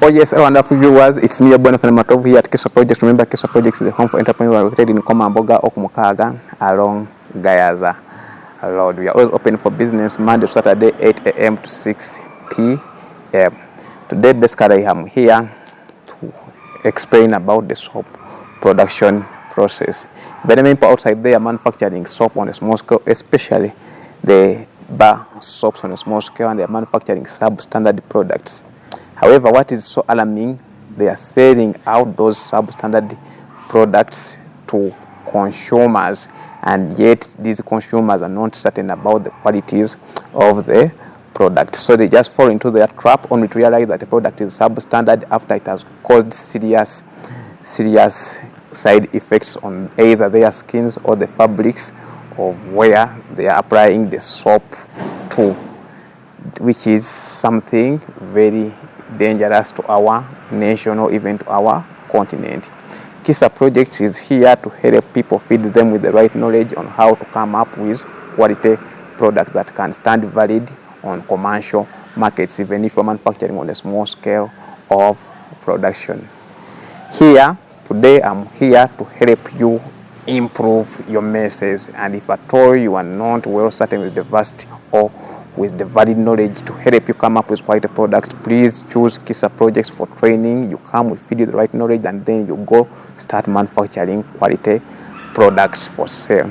Oh yes, wonderful viewers, it's me, Matovu here at KISA Projects. Remember, KISA Projects is a home for entrepreneurs located in KOMAMBOGA or KUMUKAAGA along GAYAZA Road. We are always open for business Monday to Saturday, 8 a.m. to 6 p.m. Today, basically, I'm here to explain about the soap production process. Many people outside there are manufacturing soap on a small scale, especially the bar soaps on a small scale, and they are manufacturing substandard products. However, what is so alarming, they are selling out those substandard products to consumers, and yet these consumers are not certain about the qualities of the product. So they just fall into that trap only to realize that the product is substandard after it has caused serious side effects on either their skins or the fabrics of where they are applying the soap to, which is something very dangerous to our nation or even to our continent. KISA Projects is here to help people, feed them with the right knowledge on how to come up with quality products that can stand valid on commercial markets, even if you're manufacturing on a small scale of production. Today I'm here to help you improve your message, and if at all you are not well certain with the varsity or with the valid knowledge to help you come up with quality products, please choose KISA Projects for training. You come, we feed you the right knowledge, and then you go start manufacturing quality products for sale.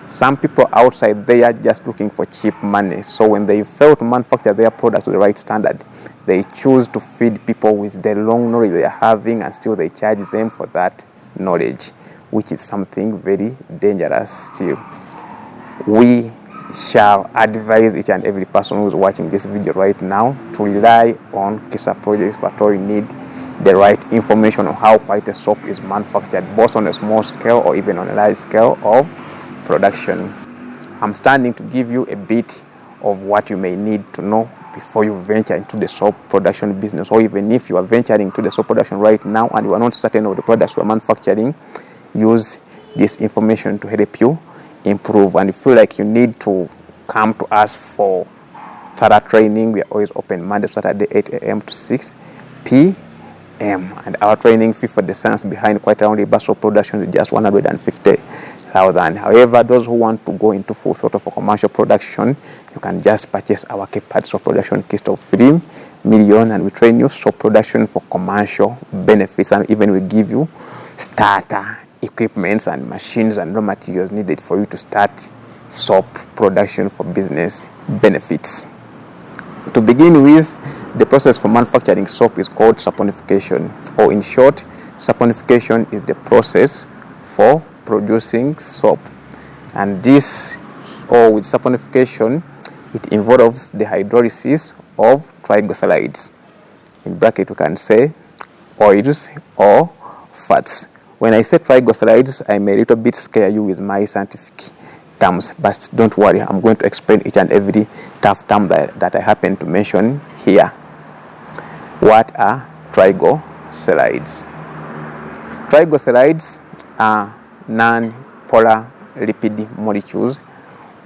Some people outside there are just looking for cheap money, so when they fail to manufacture their product to the right standard, they choose to feed people with the wrong knowledge they are having, and still they charge them for that knowledge, which is something very dangerous still. We shall advise each and every person who is watching this video right now to rely on KISA Projects for all you need the right information on how quality soap is manufactured, both on a small scale or even on a large scale of production. I'm standing to give you a bit of what you may need to know before you venture into the soap production business, or even if you are venturing into the soap production right now and you are not certain of the products you are manufacturing, use this information to help you improve. And if you feel like you need to come to us for thorough training, we are always open Monday, Saturday, 8 a.m. to 6 p.m. And our training fee for the science behind quite only soap production is just 150,000. However, those who want to go into full throttle for commercial production, you can just purchase our KPAD soap production kit of 3 million, and we train you soap production for commercial benefits, and even we give you starter equipments and machines and raw materials needed for you to start soap production for business benefits. To begin with, the process for manufacturing soap is called saponification, or in short, saponification is the process for producing soap. And this, or with saponification, it involves the hydrolysis of triglycerides. In bracket, we can say oils or fats. When I say triglycerides, I may a little bit scare you with my scientific terms, but don't worry, I'm going to explain each and every tough term that I happen to mention here. What are triglycerides? Triglycerides are non-polar lipid molecules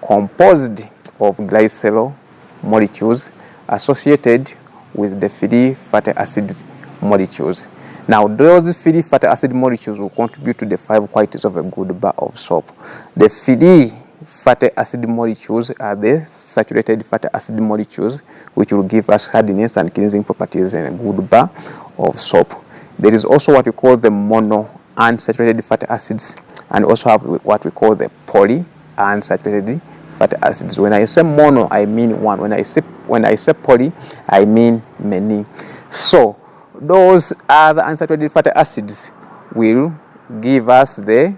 composed of glycerol molecules associated with the free fatty acids molecules. Now, those free fatty acid molecules will contribute to the 5 qualities of a good bar of soap. The free fatty acid molecules are the saturated fatty acid molecules, which will give us hardness and cleansing properties in a good bar of soap. There is also what we call the monounsaturated fatty acids, and also have what we call the polyunsaturated fatty acids. When I say mono, I mean one. When I say poly, I mean many. So those other unsaturated fatty acids will give us the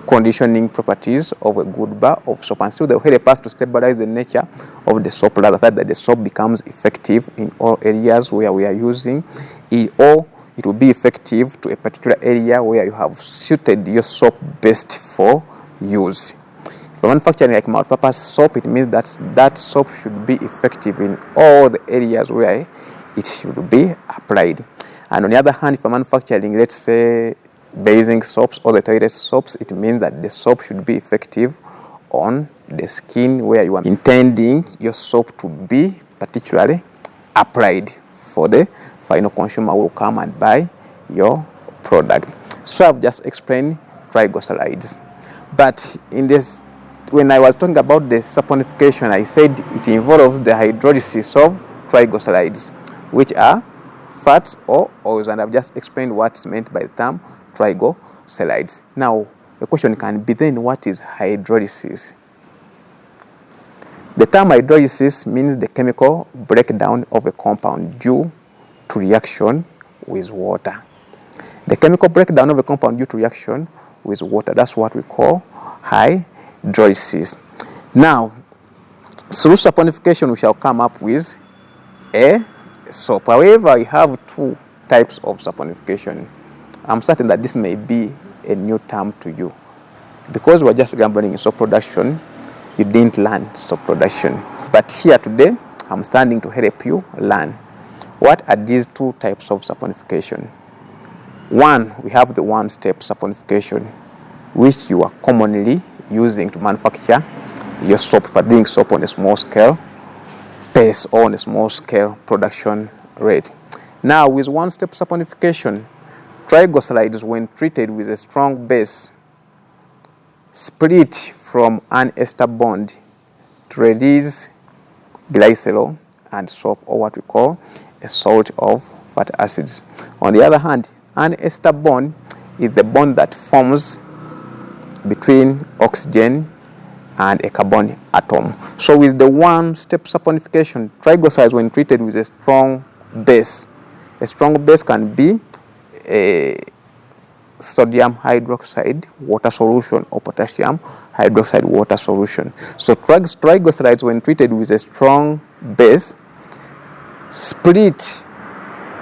conditioning properties of a good bar of soap, and still they will help us to stabilize the nature of the soap, rather that the soap becomes effective in all areas where we are using it, or it will be effective to a particular area where you have suited your soap best for use. If you're manufacturing like multi-purpose soap, it means that that soap should be effective in all the areas where it should be applied. And on the other hand, if you're manufacturing, let's say, bathing soaps or the toilet soaps, it means that the soap should be effective on the skin where you are intending your soap to be particularly applied for the final consumer will come and buy your product. So I've just explained triglycerides. But in this, when I was talking about the saponification, I said it involves the hydrolysis of triglycerides, which are fats or oils, and I've just explained what's meant by the term triglycerides. Now, the question can be then, what is hydrolysis? The term hydrolysis means the chemical breakdown of a compound due to reaction with water. The chemical breakdown of a compound due to reaction with water, that's what we call hydrolysis. Now, through saponification, we shall come up with a soap. However, we have two types of saponification. I'm certain that this may be a new term to you. Because we're just gambling in soap production, you didn't learn soap production. But here today, I'm standing to help you learn. What are these two types of saponification? One, we have the one-step saponification, which you are commonly using to manufacture your soap for doing soap on a small scale base or on a small scale production rate. Now, with one-step saponification, triglycerides, when treated with a strong base, split from an ester bond to release glycerol and soap, or what we call a salt of fatty acids. On the other hand, an ester bond is the bond that forms between oxygen and a carbon atom. So with the one-step saponification, triglycerides, when treated with a strong base can be a sodium hydroxide water solution or potassium hydroxide water solution. So triglycerides, when treated with a strong base, split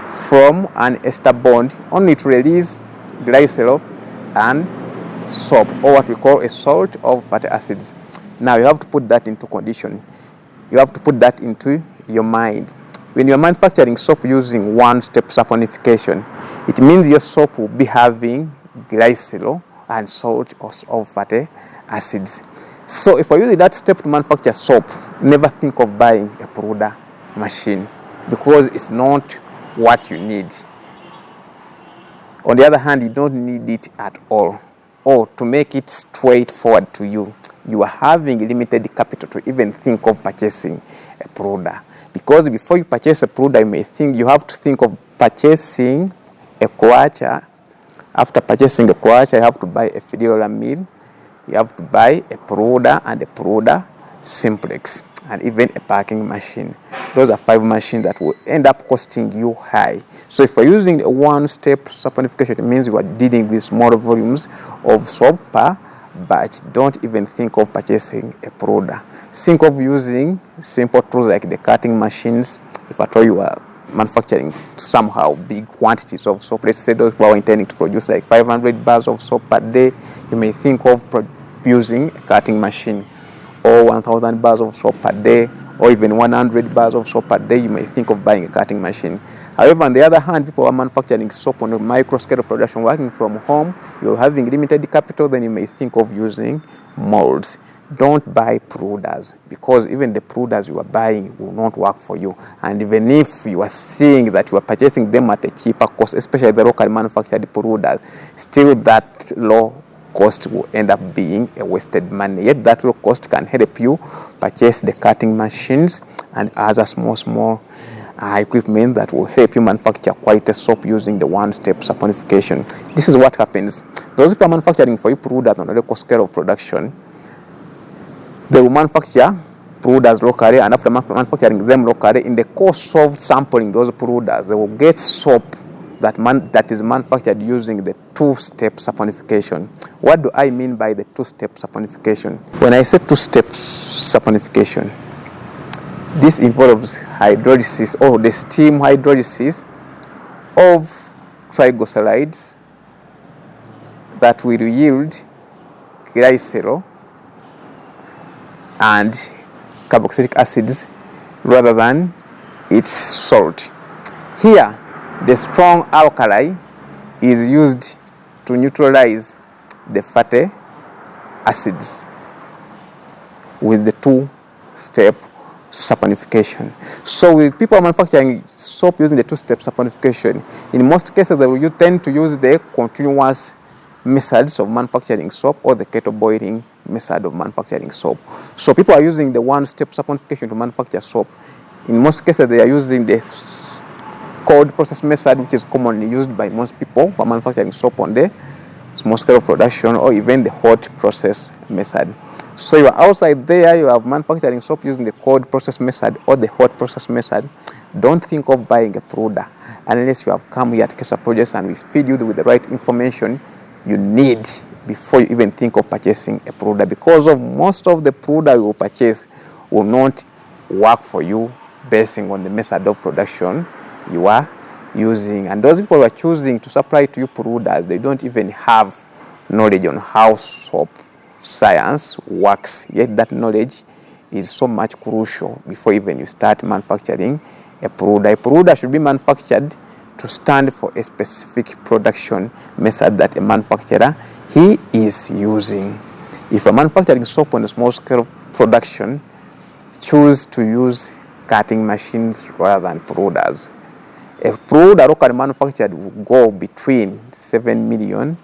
from an ester bond only to release glycerol and soap, or what we call a salt of fatty acids. Now you have to put that into condition. You have to put that into your mind. When you're manufacturing soap using one-step saponification, it means your soap will be having glycerol and salt of fatty acids. So if you're using that step to manufacture soap, never think of buying a powder machine, because it's not what you need. On the other hand, you don't need it at all. Or to make it straightforward to you, you are having limited capital to even think of purchasing a powder. Because before you purchase a powder, you may think you have to think of purchasing a quacha. After purchasing a quacha, you have to buy a federal meal, you have to buy a powder and a powder simplex, and even a packing machine. Those are 5 machines that will end up costing you high. So if you're using a one-step saponification, it means you are dealing with small volumes of soap per batch. Don't even think of purchasing a powder. Think of using simple tools like the cutting machines. If at all you are manufacturing somehow big quantities of soap, let's say those who are intending to produce like 500 bars of soap per day, you may think of using a cutting machine. Or 1,000 bars of soap per day, or even 100 bars of soap per day, you may think of buying a cutting machine. However, on the other hand, people are manufacturing soap on a micro-scale production, working from home, you're having limited capital, then you may think of using molds. Don't buy powders, because even the powders you are buying will not work for you. And even if you are seeing that you are purchasing them at a cheaper cost, especially the local manufactured powders, still that low cost will end up being a wasted money. Yet that low cost can help you purchase the cutting machines and other small equipment that will help you manufacture quality soap using the one-step saponification. This is what happens. Those who are manufacturing for you powders on a local scale of production, they will manufacture powders locally, and after manufacturing them locally, in the course of sampling those powders, they will get soap that is manufactured using the two-step saponification. What do I mean by the two-step saponification? When I say two-step saponification, this involves hydrolysis, or the steam hydrolysis of triglycerides that will yield glycerol and carboxylic acids rather than its salt. Here, the strong alkali is used to neutralize the fatty acids with the two-step saponification. So with people manufacturing soap using the two-step saponification, in most cases you tend to use the continuous methods of manufacturing soap or the kettle boiling method of manufacturing soap. So people are using the one-step saponification to manufacture soap. In most cases they are using the cold process method, which is commonly used by most people who are manufacturing soap on the small scale of production, or even the hot process method. So you are outside there, you are manufacturing soap using the cold process method or the hot process method. Don't think of buying a powder unless you have come here at KISA Projects and we feed you with the right information you need before you even think of purchasing a powder, because of most of the powder you will purchase will not work for you based on the method of production you are using. And those people who are choosing to supply to you powders, they don't even have knowledge on how soap science works, yet that knowledge is so much crucial before even you start manufacturing a powder. A powder should be manufactured to stand for a specific production method that a manufacturer he is using. If you're manufacturing soap on a small scale production, choose to use cutting machines rather than powders. A powder locally manufactured will go between 7 million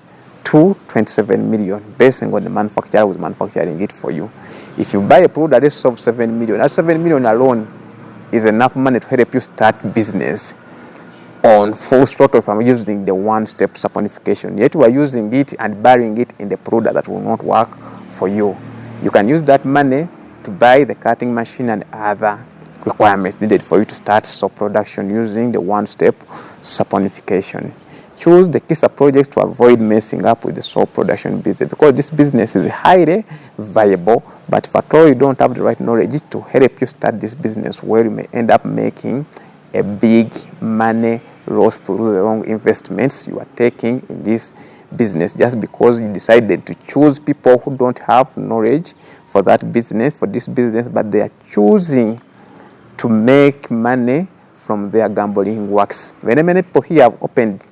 to 27 million based on the manufacturer who is manufacturing it for you. If you buy a powder that of 7 million, that 7 million alone is enough money to help you start business on full throttle from using the one-step saponification. Yet you are using it and burying it in the powder that will not work for you. You can use that money to buy the cutting machine and other requirements needed for you to start soap production using the one-step saponification. Choose the KISA projects to avoid messing up with the soap production business, because this business is highly viable, but if at all you don't have the right knowledge to help you start this business, where you may end up making a big money loss through the wrong investments you are taking in this business, just because you decided to choose people who don't have knowledge for that business, for this business, but they are choosing to make money from their gambling works. Many people here have opened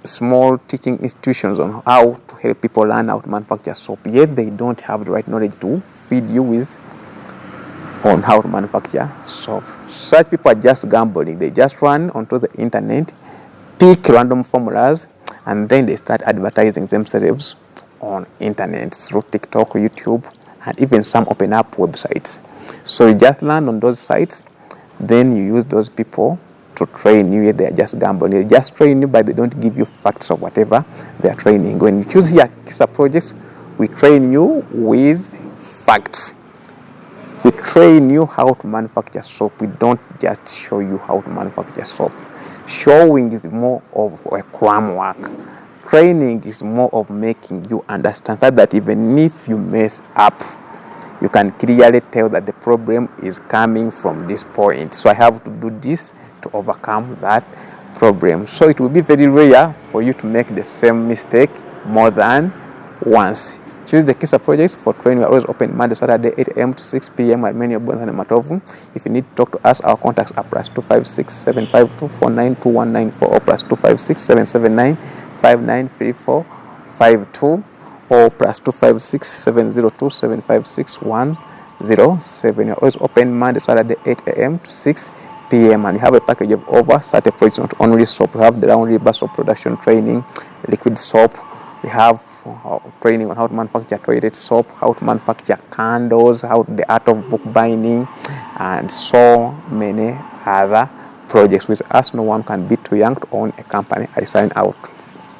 small teaching institutions on how to help people learn how to manufacture soap, yet they don't have the right knowledge to feed you with on how to manufacture soap. Such people are just gambling. They just run onto the internet, pick random formulas, and then they start advertising themselves on internet through TikTok, YouTube, and even some open up websites. So you just land on those sites, then you use those people to train you. They are just gambling. They just train you, but they don't give you facts of whatever they are training. When you choose here KISA Projects, we train you with facts. We train you how to manufacture soap. We don't just show you how to manufacture soap. Showing is more of a cram work. Training is more of making you understand that even if you mess up, you can clearly tell that the problem is coming from this point. So I have to do this to overcome that problem. So it will be very rare for you to make the same mistake more than once. Choose the KISA projects for training. We are always open Monday, Saturday, 8 a.m. to 6 p.m. at many of and Matovu. If you need to talk to us, our contacts are +256 752 492194 or +256 779 593452 or +256 702 756 107. We are always open Monday, Saturday, 8 a.m. to 6 p.m. and we have a package of over 30 projects, not only soap. We have the round river soap production training, liquid soap. We have training on how to manufacture toilet soap, how to manufacture candles, how the art of book binding, and so many other projects. With us, no one can be too young to own a company. I sign out.